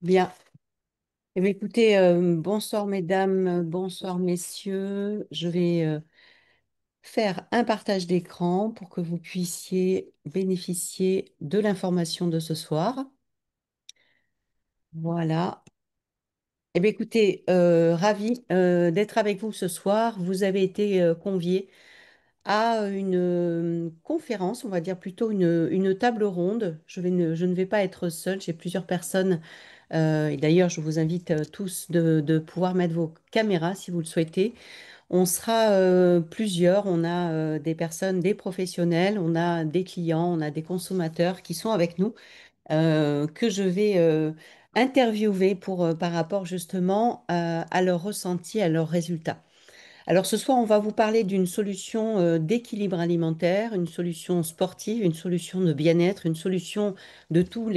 Bien. Eh bien, écoutez, bonsoir mesdames, bonsoir messieurs. Je vais faire un partage d'écran pour que vous puissiez bénéficier de l'information de ce soir. Voilà. Eh bien, écoutez, ravi d'être avec vous ce soir. Vous avez été conviés à une conférence, on va dire plutôt une table ronde. Je ne vais pas être seule, j'ai plusieurs personnes. Et d'ailleurs, je vous invite tous de pouvoir mettre vos caméras si vous le souhaitez. On sera plusieurs. On a des personnes, des professionnels, on a des clients, on a des consommateurs qui sont avec nous, que je vais interviewer par rapport justement à leur ressenti, à leurs résultats. Alors ce soir, on va vous parler d'une solution d'équilibre alimentaire, une solution sportive, une solution de bien-être, une solution de toutes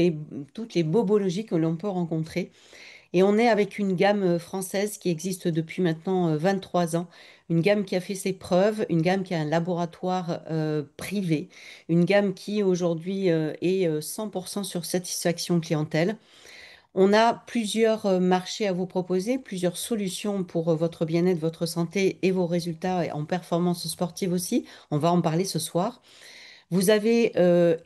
les bobologies que l'on peut rencontrer. Et on est avec une gamme française qui existe depuis maintenant 23 ans, une gamme qui a fait ses preuves, une gamme qui a un laboratoire privé, une gamme qui aujourd'hui est 100% sur satisfaction clientèle. On a plusieurs marchés à vous proposer, plusieurs solutions pour votre bien-être, votre santé et vos résultats en performance sportive aussi. On va en parler ce soir. Vous avez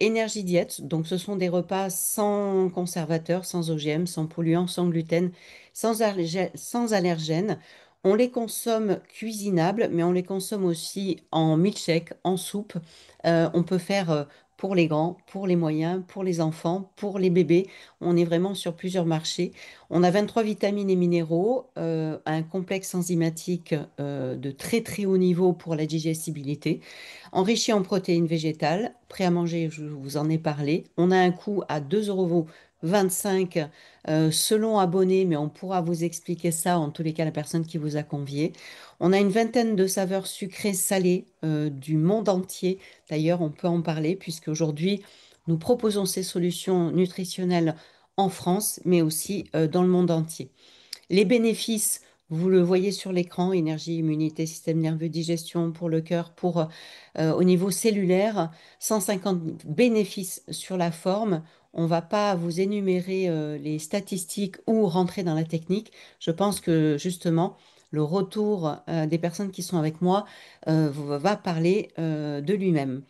Énergie Diète, donc ce sont des repas sans conservateurs, sans OGM, sans polluants, sans gluten, sans allergènes. On les consomme cuisinables, mais on les consomme aussi en milkshake, en soupe. On peut faire pour les grands, pour les moyens, pour les enfants, pour les bébés. On est vraiment sur plusieurs marchés. On a 23 vitamines et minéraux, un complexe enzymatique de très très haut niveau pour la digestibilité enrichi en protéines végétales, prêt à manger, je vous en ai parlé. On a un coût à 2,25 € selon abonné, mais on pourra vous expliquer ça, en tous les cas, la personne qui vous a convié. On a une vingtaine de saveurs sucrées, salées du monde entier. D'ailleurs, on peut en parler, puisque aujourd'hui, nous proposons ces solutions nutritionnelles en France, mais aussi dans le monde entier. Les bénéfices, vous le voyez sur l'écran, énergie, immunité, système nerveux, digestion pour le cœur, au niveau cellulaire, 150 bénéfices sur la forme. On ne va pas vous énumérer les statistiques ou rentrer dans la technique. Je pense que justement, le retour des personnes qui sont avec moi va parler de lui-même.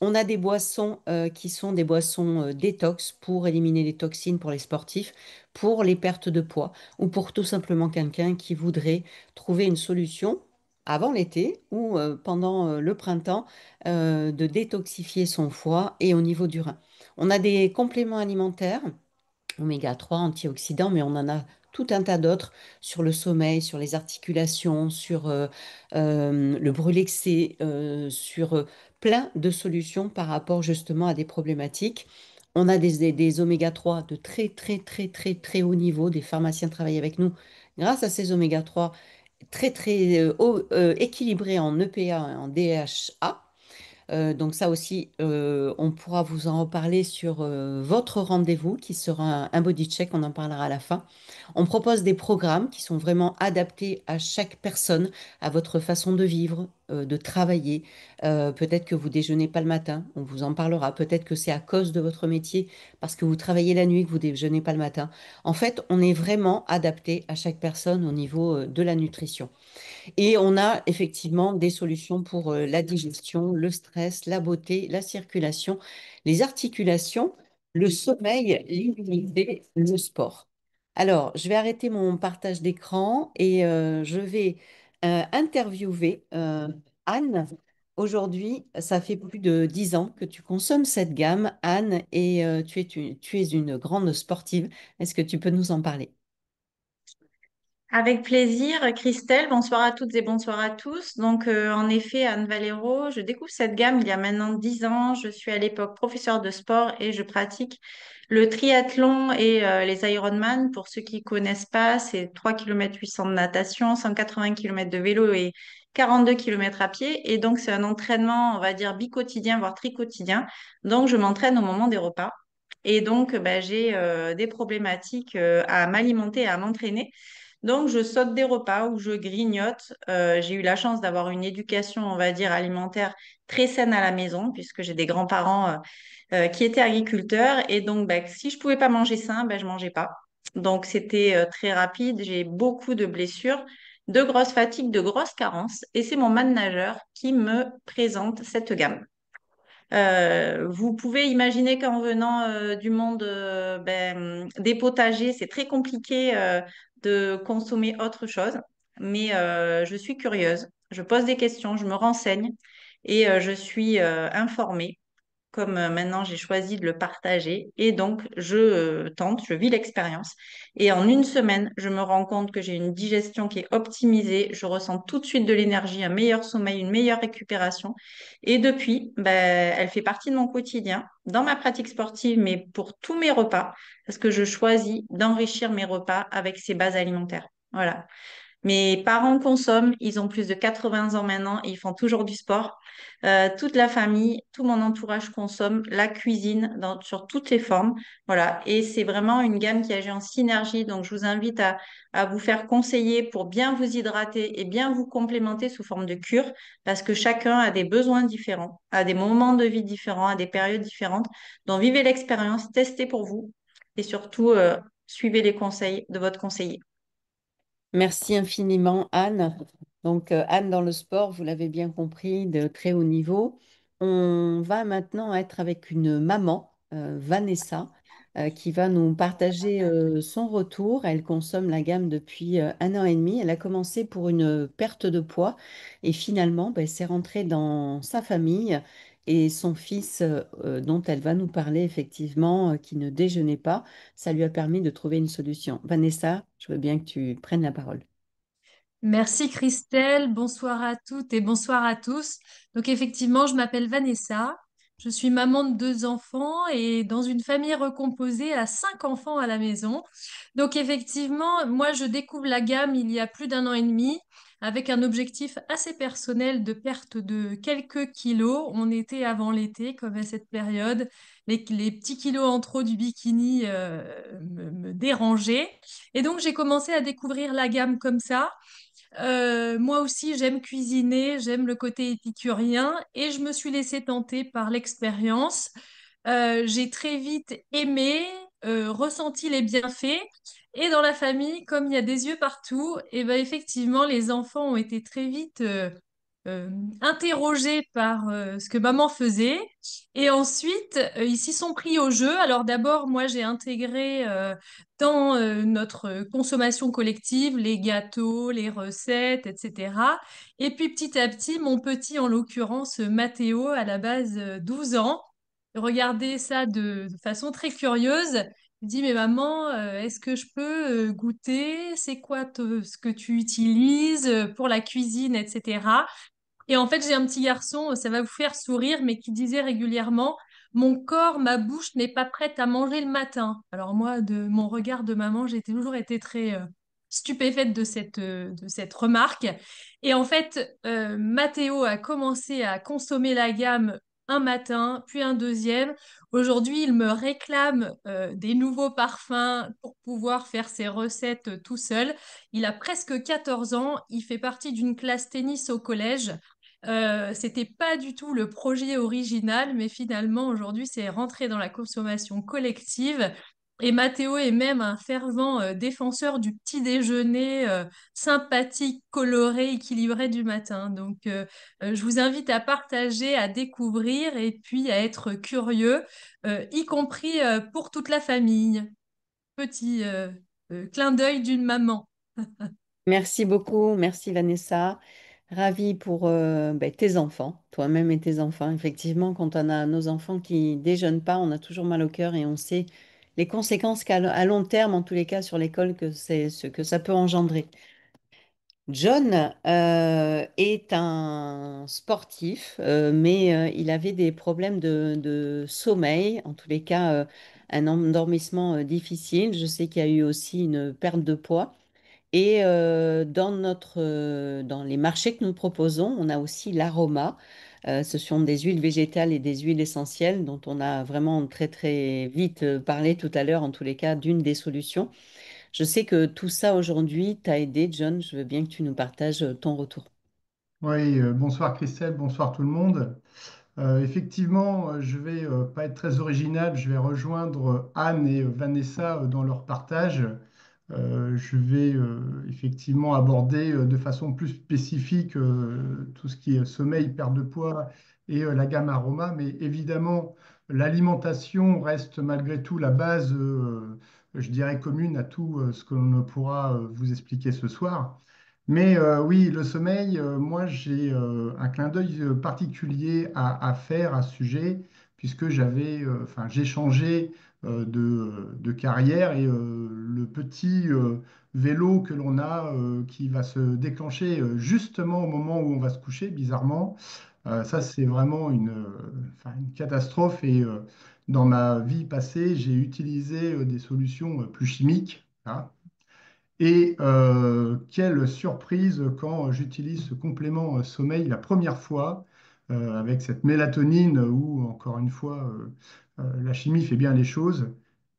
On a des boissons qui sont des boissons détox pour éliminer les toxines pour les sportifs, pour les pertes de poids ou pour tout simplement quelqu'un qui voudrait trouver une solution avant l'été ou pendant le printemps de détoxifier son foie et au niveau du rein. On a des compléments alimentaires oméga 3, antioxydants, mais on en a tout un tas d'autres sur le sommeil, sur les articulations, sur le brûlexé, sur plein de solutions par rapport justement à des problématiques. On a des oméga 3 de très très très très très haut niveau. Des pharmaciens travaillent avec nous grâce à ces oméga 3 très très équilibrés en EPA et en DHA. Donc ça aussi, on pourra vous en reparler sur votre rendez-vous qui sera un body check, on en parlera à la fin. On propose des programmes qui sont vraiment adaptés à chaque personne, à votre façon de vivre, de travailler. Peut-être que vous déjeunez pas le matin, on vous en parlera. Peut-être que c'est à cause de votre métier, parce que vous travaillez la nuit, que vous déjeunez pas le matin. En fait, on est vraiment adapté à chaque personne au niveau de la nutrition. Et on a effectivement des solutions pour la digestion, le stress, la beauté, la circulation, les articulations, le sommeil, l'immunité, le sport. Alors, je vais arrêter mon partage d'écran et je vais interviewer Anne. Aujourd'hui, ça fait plus de 10 ans que tu consommes cette gamme, Anne, et tu es une grande sportive. Est-ce que tu peux nous en parler? Avec plaisir, Christelle. Bonsoir à toutes et bonsoir à tous. Donc, en effet, Anne Valero, je découvre cette gamme il y a maintenant 10 ans. Je suis à l'époque professeure de sport et je pratique le triathlon et les Ironman. Pour ceux qui connaissent pas, c'est 3 km 800 de natation, 180 km de vélo et 42 km à pied. Et donc, c'est un entraînement, on va dire, bi-quotidien, voire tri-quotidien. Donc, je m'entraîne au moment des repas. Et donc, bah, j'ai des problématiques à m'alimenter et à m'entraîner. Donc, je saute des repas ou je grignote. J'ai eu la chance d'avoir une éducation, on va dire, alimentaire très saine à la maison, puisque j'ai des grands-parents qui étaient agriculteurs. Et donc, bah, si je pouvais pas manger sain, bah, je mangeais pas. Donc, c'était très rapide. J'ai beaucoup de blessures, de grosses fatigues, de grosses carences. Et c'est mon manager qui me présente cette gamme. Vous pouvez imaginer qu'en venant du monde des potagers, c'est très compliqué de consommer autre chose. Mais je suis curieuse, je pose des questions, je me renseigne et je suis informée comme maintenant j'ai choisi de le partager. Et donc, je tente, je vis l'expérience. Et en une semaine, je me rends compte que j'ai une digestion qui est optimisée. Je ressens tout de suite de l'énergie, un meilleur sommeil, une meilleure récupération. Et depuis, ben, elle fait partie de mon quotidien, dans ma pratique sportive, mais pour tous mes repas, parce que je choisis d'enrichir mes repas avec ces bases alimentaires. Voilà. Mes parents consomment, ils ont plus de 80 ans maintenant et ils font toujours du sport. Toute la famille, tout mon entourage consomme la cuisine sur toutes les formes. Voilà. Et c'est vraiment une gamme qui agit en synergie. Donc, je vous invite à vous faire conseiller pour bien vous hydrater et bien vous complémenter sous forme de cure parce que chacun a des besoins différents, a des moments de vie différents, a des périodes différentes. Donc, vivez l'expérience, testez pour vous et surtout, suivez les conseils de votre conseiller. Merci infiniment, Anne. Donc, Anne dans le sport, vous l'avez bien compris, de très haut niveau. On va maintenant être avec une maman, Vanessa, qui va nous partager son retour. Elle consomme la gamme depuis 1 an et demi. Elle a commencé pour une perte de poids et finalement, ben, c'est rentré dans sa famille et son fils, dont elle va nous parler effectivement, qui ne déjeunait pas. Ça lui a permis de trouver une solution. Vanessa, je veux bien que tu prennes la parole. Merci Christelle, bonsoir à toutes et bonsoir à tous. Donc effectivement, je m'appelle Vanessa, je suis maman de 2 enfants et dans une famille recomposée à 5 enfants à la maison. Donc effectivement, moi je découvre la gamme il y a plus d'1 an et demi avec un objectif assez personnel de perte de quelques kilos. On était avant l'été, comme à cette période, les petits kilos en trop du bikini me dérangeaient. Et donc j'ai commencé à découvrir la gamme comme ça. Moi aussi, j'aime cuisiner, j'aime le côté épicurien et je me suis laissée tenter par l'expérience. J'ai très vite aimé, ressenti les bienfaits. Et dans la famille, comme il y a des yeux partout, et ben effectivement, les enfants ont été très vite euh, interrogés par ce que maman faisait. Et ensuite, ils s'y sont pris au jeu. Alors d'abord, moi, j'ai intégré dans notre consommation collective les gâteaux, les recettes, etc. Et puis petit à petit, mon petit, en l'occurrence, Mathéo, à la base 12 ans, regardait ça de façon très curieuse. Il dit, mais maman, est-ce que je peux goûter? C'est quoi ce que tu utilises pour la cuisine, etc. Et en fait, j'ai un petit garçon, ça va vous faire sourire, mais qui disait régulièrement, mon corps, ma bouche n'est pas prête à manger le matin. Alors moi, de mon regard de maman, j'ai toujours été très stupéfaite de cette remarque. Et en fait, Mathéo a commencé à consommer la gamme un matin, puis un deuxième. Aujourd'hui, il me réclame des nouveaux parfums pour pouvoir faire ses recettes tout seul. Il a presque 14 ans, il fait partie d'une classe tennis au collège. C'était pas du tout le projet original, mais finalement aujourd'hui c'est rentré dans la consommation collective. Et Mathéo est même un fervent défenseur du petit déjeuner sympathique, coloré, équilibré du matin. Donc je vous invite à partager, à découvrir et puis à être curieux, y compris pour toute la famille. Petit clin d'œil d'une maman. Merci beaucoup, merci Vanessa. Ravie pour ben, tes enfants, toi-même et tes enfants. Effectivement, quand on a nos enfants qui déjeunent pas, on a toujours mal au cœur et on sait les conséquences à long terme, en tous les cas, sur l'école, que c'est ce que ça peut engendrer. John est un sportif, mais il avait des problèmes de sommeil, en tous les cas, un endormissement difficile. Je sais qu'il y a eu aussi une perte de poids. Et dans les marchés que nous proposons, on a aussi l'aroma. Ce sont des huiles végétales et des huiles essentielles dont on a vraiment très très vite parlé tout à l'heure, en tous les cas, d'une des solutions. Je sais que tout ça aujourd'hui t'a aidé, John. Je veux bien que tu nous partages ton retour. Oui, bonsoir Christelle, bonsoir tout le monde. Effectivement, je vais pas être très original, je vais rejoindre Anne et Vanessa dans leur partage. Je vais effectivement aborder de façon plus spécifique tout ce qui est sommeil, perte de poids et la gamme aroma, mais évidemment, l'alimentation reste malgré tout la base, je dirais, commune à tout ce que l'on pourra vous expliquer ce soir. Mais oui, le sommeil, moi j'ai un clin d'œil particulier à faire à ce sujet, puisque enfin, j'ai changé de carrière et le petit vélo que l'on a qui va se déclencher justement au moment où on va se coucher, bizarrement, ça c'est vraiment enfin, une catastrophe. Et dans ma vie passée, j'ai utilisé des solutions plus chimiques, hein. Et quelle surprise quand j'utilise ce complément sommeil la première fois avec cette mélatonine où, encore une fois, la chimie fait bien les choses.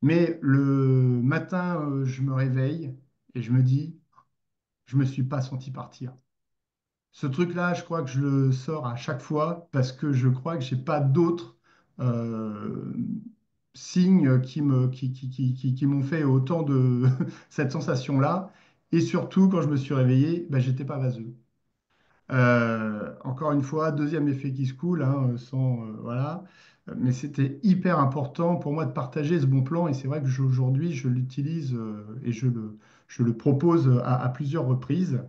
Mais le matin, je me réveille et je me dis, je ne me suis pas senti partir. Ce truc-là, je crois que je le sors à chaque fois parce que je crois que j'ai pas d'autres euh, signes qui m'ont fait autant de cette sensation-là. Et surtout, quand je me suis réveillé, ben, j'étais pas vaseux. Encore une fois, deuxième effet qui se coule, hein, sans, voilà. Mais c'était hyper important pour moi de partager ce bon plan. Et c'est vrai que aujourd'hui, je l'utilise et je le propose à plusieurs reprises.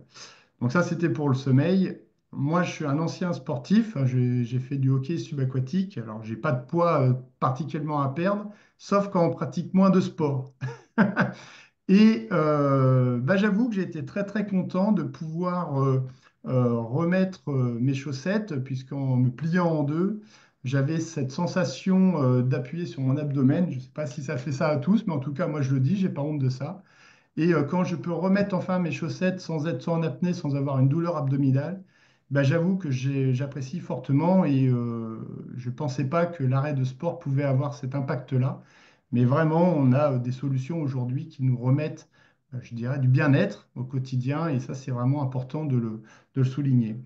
Donc ça, c'était pour le sommeil. Moi, je suis un ancien sportif. J'ai fait du hockey subaquatique. Alors, j'ai pas de poids particulièrement à perdre, sauf quand on pratique moins de sport. Et bah, j'avoue que j'ai été très très content de pouvoir remettre mes chaussettes, puisqu'en me pliant en deux, j'avais cette sensation d'appuyer sur mon abdomen. Je ne sais pas si ça fait ça à tous, mais en tout cas, moi je le dis, j'ai pas honte de ça. Et quand je peux remettre enfin mes chaussettes sans être en apnée, sans avoir une douleur abdominale, bah, j'avoue que j'apprécie fortement et je ne pensais pas que l'arrêt de sport pouvait avoir cet impact-là. Mais vraiment, on a des solutions aujourd'hui qui nous remettent, je dirais, du bien-être au quotidien et ça, c'est vraiment important de le souligner.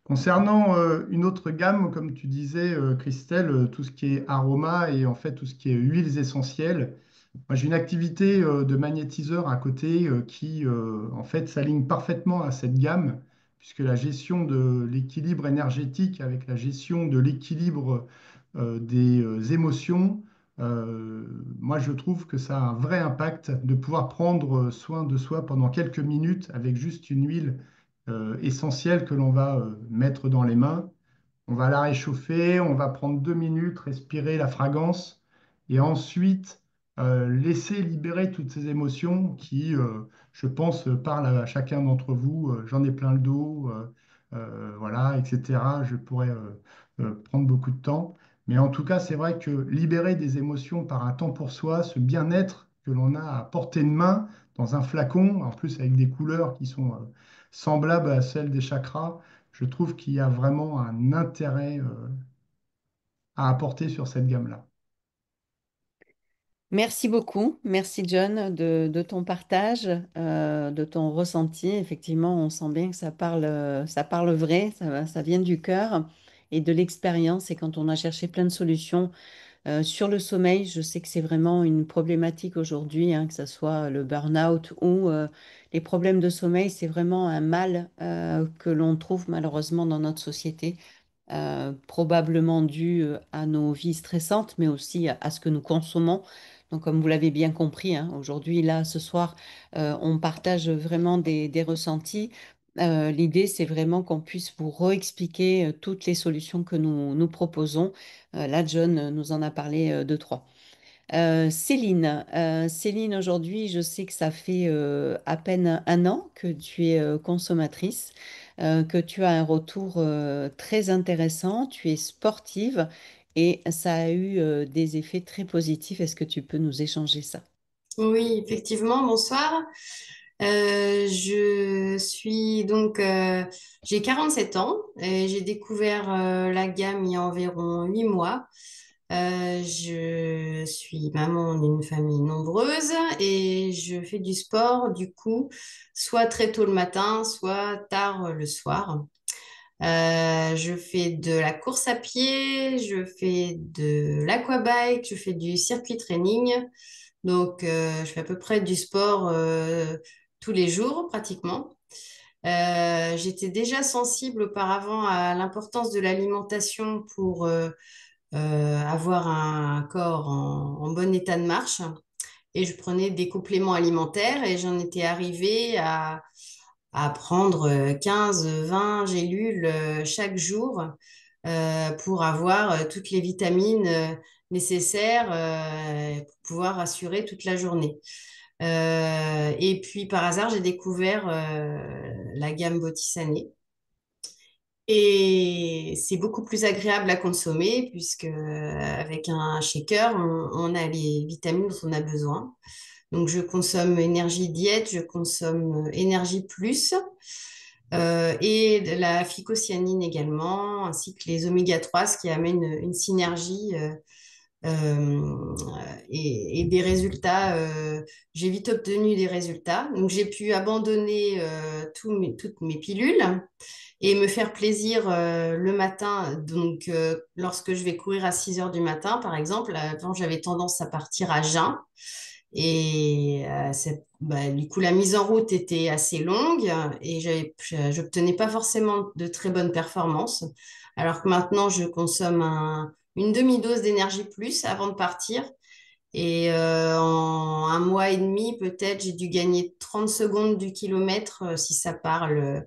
Concernant une autre gamme, comme tu disais, Christelle, tout ce qui est aroma et en fait tout ce qui est huiles essentielles, moi, j'ai une activité de magnétiseur à côté qui, en fait, s'aligne parfaitement à cette gamme, puisque la gestion de l'équilibre énergétique avec la gestion de l'équilibre des émotions, moi, je trouve que ça a un vrai impact de pouvoir prendre soin de soi pendant quelques minutes avec juste une huile essentielle que l'on va mettre dans les mains. On va la réchauffer, on va prendre 2 minutes, respirer la fragrance et ensuite laisser libérer toutes ces émotions qui, je pense, parlent à chacun d'entre vous. J'en ai plein le dos, voilà, etc. Je pourrais prendre beaucoup de temps. Mais en tout cas, c'est vrai que libérer des émotions par un temps pour soi, ce bien-être que l'on a à portée de main dans un flacon, en plus avec des couleurs qui sont semblables à celles des chakras, je trouve qu'il y a vraiment un intérêt à apporter sur cette gamme-là. Merci beaucoup. Merci John de ton partage, de ton ressenti. Effectivement, on sent bien que ça parle vrai, ça vient du cœur et de l'expérience. Et quand on a cherché plein de solutions sur le sommeil, je sais que c'est vraiment une problématique aujourd'hui, hein, que ce soit le burn-out ou les problèmes de sommeil, c'est vraiment un mal que l'on trouve malheureusement dans notre société, probablement dû à nos vies stressantes, mais aussi à ce que nous consommons. Donc, comme vous l'avez bien compris, hein, aujourd'hui, là, ce soir, on partage vraiment des ressentis. L'idée, c'est vraiment qu'on puisse vous réexpliquer toutes les solutions que nous proposons. Là, John nous en a parlé de trois. Céline, aujourd'hui, je sais que ça fait à peine un an que tu es consommatrice, que tu as un retour très intéressant, tu es sportive et ça a eu des effets très positifs. Est-ce que tu peux nous échanger ça? Oui, effectivement, bonsoir. Je suis donc, j'ai 47 ans et j'ai découvert la gamme il y a environ 8 mois. Je suis maman d'une famille nombreuse et je fais du sport du coup, soit très tôt le matin, soit tard le soir. Je fais de la course à pied, je fais de l'aquabike, je fais du circuit training. Donc, je fais à peu près du sport tous les jours pratiquement. J'étais déjà sensible auparavant à l'importance de l'alimentation pour avoir un corps en bon état de marche. Et je prenais des compléments alimentaires et j'en étais arrivée à prendre 15, 20 gélules chaque jour pour avoir toutes les vitamines nécessaires pour pouvoir assurer toute la journée. Et puis par hasard, j'ai découvert la gamme Botisané. Et c'est beaucoup plus agréable à consommer puisque avec un shaker, on a les vitamines dont on a besoin. Donc je consomme Énergie Diète, je consomme Énergie Plus et de la phycocyanine également, ainsi que les oméga 3, ce qui amène une synergie euh, et des résultats. J'ai vite obtenu des résultats. Donc j'ai pu abandonner toutes mes pilules et me faire plaisir le matin. Donc, lorsque je vais courir à 6 heures du matin, par exemple, avant, j'avais tendance à partir à jeun. Et du coup, la mise en route était assez longue et j'obtenais pas forcément de très bonnes performances. Alors que maintenant, je consomme une demi-dose d'énergie plus avant de partir. Et en un mois et demi, peut-être, j'ai dû gagner 30 secondes du kilomètre, si ça parle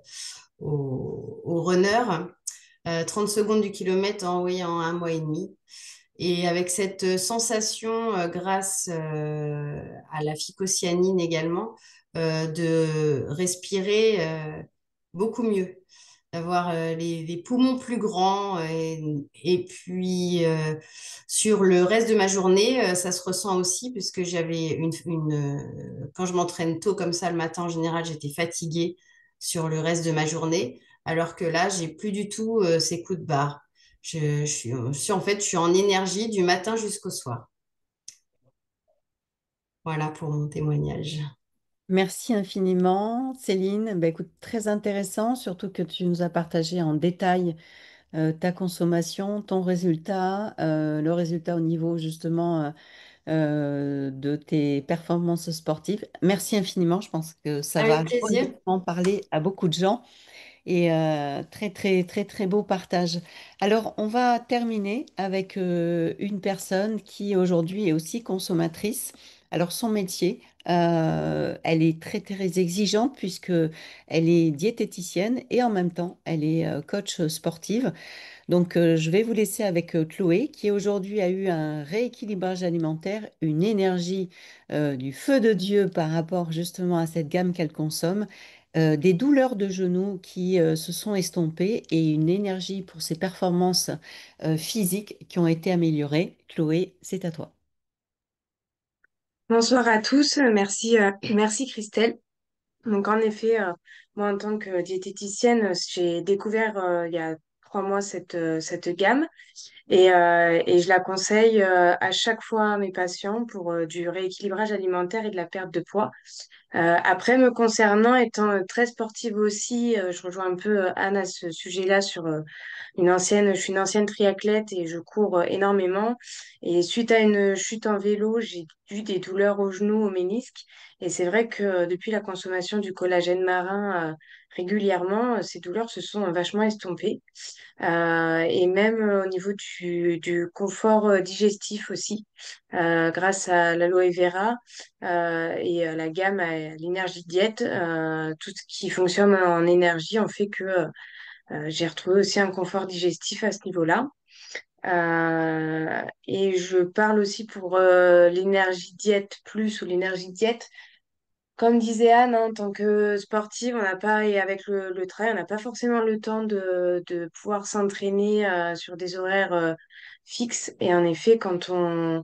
aux runners. 30 secondes du kilomètre oui, en un mois et demi. Et avec cette sensation, grâce à la phycocyanine également, de respirer beaucoup mieux, d'avoir les poumons plus grands. Et puis, sur le reste de ma journée, ça se ressent aussi, puisque j'avais quand je m'entraîne tôt comme ça le matin, en général, j'étais fatiguée sur le reste de ma journée, alors que là, j'ai plus du tout ces coups de barre. En fait, je suis en énergie du matin jusqu'au soir. Voilà pour mon témoignage. Merci infiniment, Céline. Ben, écoute, très intéressant, surtout que tu nous as partagé en détail ta consommation, ton résultat, le résultat au niveau justement de tes performances sportives. Merci infiniment. Je pense que ça va Avec plaisir. honnêtement parler à beaucoup de gens. Et très, très, très, très beau partage. Alors, on va terminer avec une personne qui aujourd'hui est aussi consommatrice. Alors, son métier, elle est très, très exigeante puisque elle est diététicienne et en même temps, elle est coach sportive. Donc, je vais vous laisser avec Chloé, qui aujourd'hui a eu un rééquilibrage alimentaire, une énergie du feu de Dieu par rapport justement à cette gamme qu'elle consomme, des douleurs de genoux qui se sont estompées et une énergie pour ses performances physiques qui ont été améliorées. Chloé, c'est à toi. Bonsoir à tous, merci, merci Christelle. Donc en effet, moi en tant que diététicienne, j'ai découvert il y a 3 mois cette gamme et je la conseille à chaque fois à mes patients pour du rééquilibrage alimentaire et de la perte de poids. Après, me concernant, étant très sportive aussi, je rejoins un peu Anne à ce sujet-là sur je suis une ancienne triathlète et je cours énormément. Et suite à une chute en vélo, j'ai eu des douleurs aux genoux, au ménisque. Et c'est vrai que depuis la consommation du collagène marin régulièrement, ces douleurs se sont vachement estompées. Et même au niveau du confort digestif aussi, grâce à l'aloe vera et à la gamme à l'énergie diète, tout ce qui fonctionne en énergie en fait que j'ai retrouvé aussi un confort digestif à ce niveau-là. Et je parle aussi pour l'énergie diète plus ou l'énergie diète. Comme disait Anne, hein, en tant que sportive, on n'a pas, et avec le travail, on n'a pas forcément le temps de pouvoir s'entraîner sur des horaires fixes. Et en effet, quand on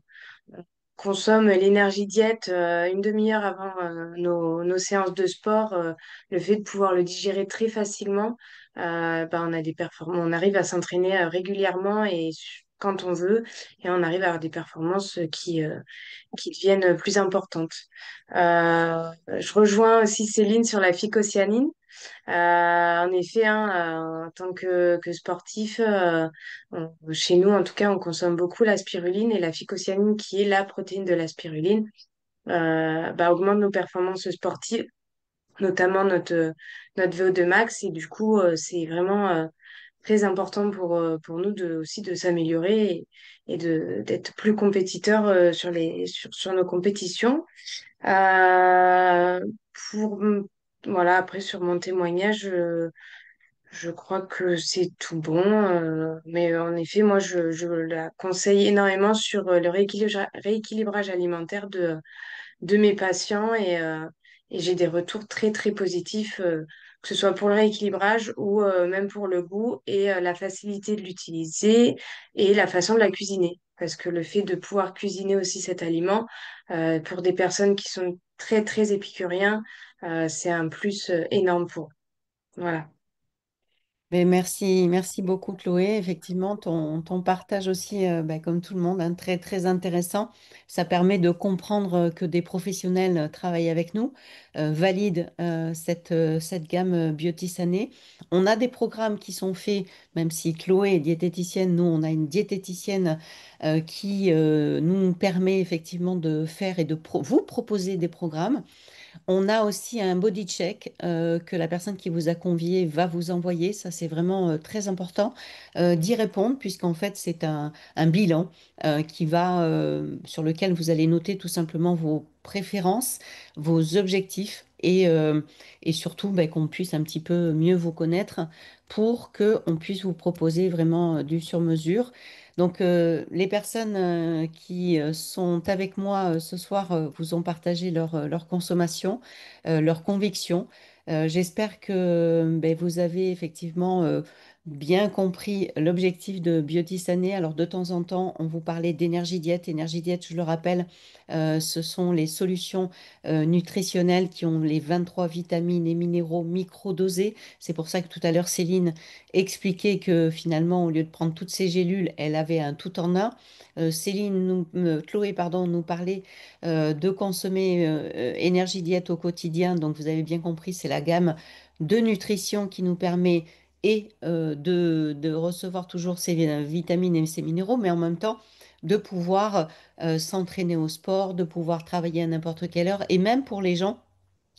consomme l'énergie diète une demi-heure avant nos séances de sport, le fait de pouvoir le digérer très facilement, on a des performances, on arrive à s'entraîner régulièrement et quand on veut et on arrive à avoir des performances qui deviennent plus importantes. Je rejoins aussi Céline sur la phycocyanine. En effet, hein, en tant que sportif, chez nous, en tout cas, on consomme beaucoup la spiruline et la phycocyanine, qui est la protéine de la spiruline, augmente nos performances sportives, notamment notre VO2 max. Et du coup, c'est vraiment très important pour nous aussi de s'améliorer et d'être plus compétiteurs sur nos compétitions. Euh, pour, voilà, après, sur mon témoignage, je crois que c'est tout bon. Mais en effet, moi, je la conseille énormément sur le rééquilibrage alimentaire de mes patients et j'ai des retours très, très positifs, que ce soit pour le rééquilibrage ou même pour le goût et la facilité de l'utiliser et la façon de la cuisiner. Parce que le fait de pouvoir cuisiner aussi cet aliment, pour des personnes qui sont très, très épicuriens, c'est un plus énorme pour eux. Voilà. Mais merci, merci beaucoup Chloé. Effectivement, ton partage aussi, comme tout le monde, hein, très très intéressant. Ça permet de comprendre que des professionnels travaillent avec nous, valident cette gamme Biotissanée. On a des programmes qui sont faits, même si Chloé est diététicienne, nous on a une diététicienne qui nous permet effectivement de faire et de vous proposer des programmes. On a aussi un body check que la personne qui vous a convié va vous envoyer. Ça, c'est vraiment très important d'y répondre, puisqu'en fait, c'est un bilan sur lequel vous allez noter tout simplement vos préférences, vos objectifs et surtout qu'on puisse un petit peu mieux vous connaître pour qu'on puisse vous proposer vraiment du sur-mesure. Donc, les personnes qui sont avec moi ce soir vous ont partagé leur consommation, leurs convictions. J'espère que vous avez effectivement bien compris l'objectif de Biotissané. Alors, de temps en temps, on vous parlait d'énergie diète. Énergie diète, je le rappelle, ce sont les solutions nutritionnelles qui ont les 23 vitamines et minéraux microdosés. C'est pour ça que tout à l'heure, Céline expliquer que finalement, au lieu de prendre toutes ces gélules, elle avait un tout en un. Chloé, pardon, nous parlait de consommer énergie diète au quotidien. Donc, vous avez bien compris, c'est la gamme de nutrition qui nous permet de recevoir toujours ces vitamines et ces minéraux, mais en même temps de pouvoir s'entraîner au sport, de pouvoir travailler à n'importe quelle heure, et même pour les gens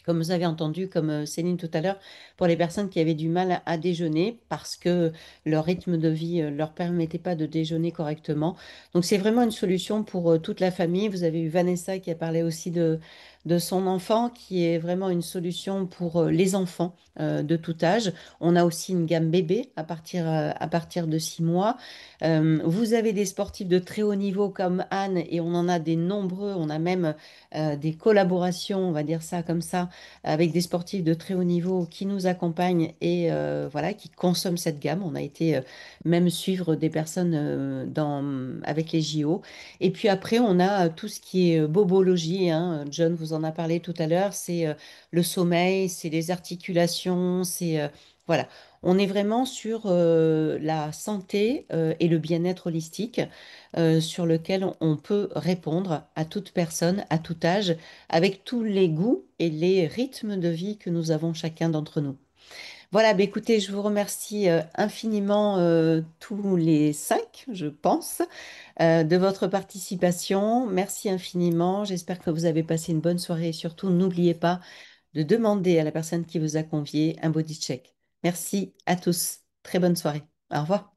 comme vous avez entendu, comme Céline tout à l'heure, pour les personnes qui avaient du mal à déjeuner parce que leur rythme de vie ne leur permettait pas de déjeuner correctement. Donc c'est vraiment une solution pour toute la famille. Vous avez eu Vanessa qui a parlé aussi de son enfant, qui est vraiment une solution pour les enfants de tout âge. On a aussi une gamme bébé à partir de 6 mois. Vous avez des sportifs de très haut niveau comme Anne et on en a des nombreux. On a même des collaborations, on va dire ça comme ça, avec des sportifs de très haut niveau qui nous accompagnent et voilà, qui consomment cette gamme. On a été même suivre des personnes avec les JO. Et puis après, on a tout ce qui est bobologie, hein. John vous en a parlé tout à l'heure. C'est le sommeil, c'est les articulations, voilà. On est vraiment sur la santé et le bien-être holistique sur lequel on peut répondre à toute personne, à tout âge avec tous les goûts et les rythmes de vie que nous avons chacun d'entre nous. Voilà, écoutez, je vous remercie infiniment tous les cinq, je pense, de votre participation. Merci infiniment. J'espère que vous avez passé une bonne soirée et surtout, n'oubliez pas de demander à la personne qui vous a convié un body check. Merci à tous. Très bonne soirée. Au revoir.